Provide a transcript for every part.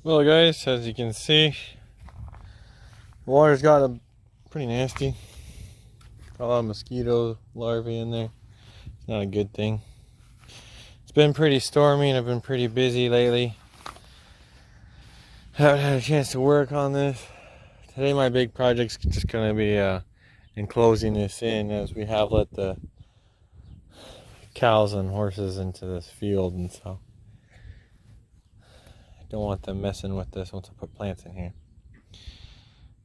Well guys, as you can see, the water's got pretty nasty. Got a lot of mosquito larvae in there. It's not a good thing. It's been pretty stormy and I've been pretty busy lately. Haven't had a chance to work on this. Today my big project's just going to be enclosing this in, as we have let the cows and horses into this field, and so I don't want them messing with this once I put plants in here.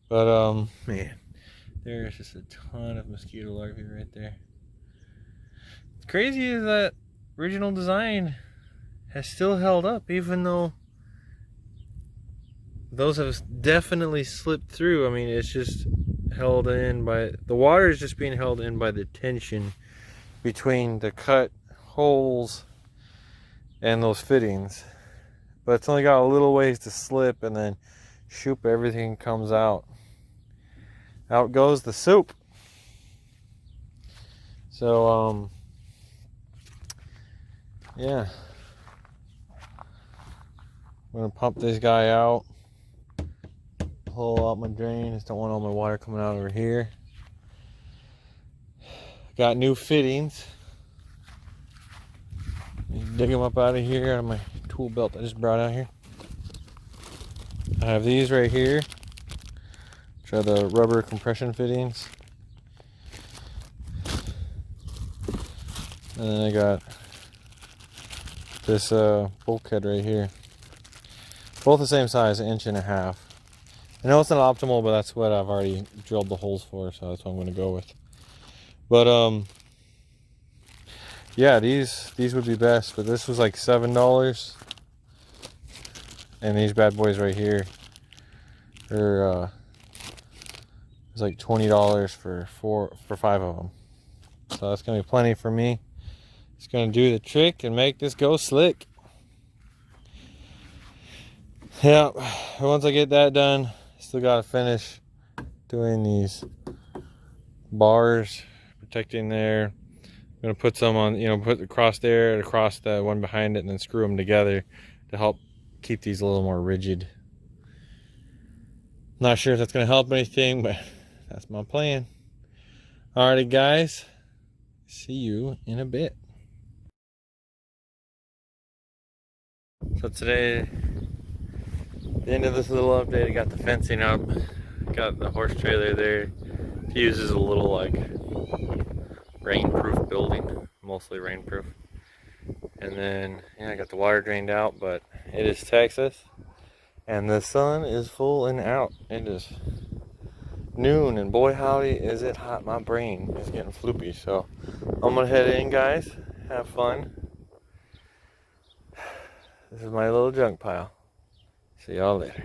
But man, there's just a ton of mosquito larvae right there. What's crazy is that original design has still held up, even though those have definitely slipped through. I mean, it's just held in by the water, is just being held in by the tension between the cut holes and those fittings. But it's only got a little ways to slip, and then shoop, everything comes out. Out goes the soup. So yeah, I'm gonna pump this guy out, pull out my drain. Just don't want all my water coming out over here. Got new fittings. Dig them up out of here, out of my tool belt I just brought out here. I have these right here, which are the rubber compression fittings. And then I got this bulkhead right here. Both the same size, 1.5 inches. I know it's not optimal, but that's what I've already drilled the holes for, so that's what I'm going to go with. But yeah, these would be best, but this was like $7, and these bad boys right here are it's like $20 for 5 of them. So that's gonna be plenty for me. It's gonna do the trick and make this go slick. Yeah, once I get that done, still gotta finish doing these bars protecting there. I'm gonna put some on, put across there, across the one behind it, and then screw them together to help keep these a little more rigid. Not sure if that's gonna help anything, but that's my plan. Alrighty guys, see you in a bit. So today, the end of this little update, I got the fencing up, got the horse trailer there to use as a little like rainproof building, mostly rainproof. And then yeah, I got the water drained out, but it is Texas and the sun is full and out. It is noon, and boy howdy is it hot. My brain is getting floopy, so I'm gonna head in, guys. Have fun. This is my little junk pile. See y'all later.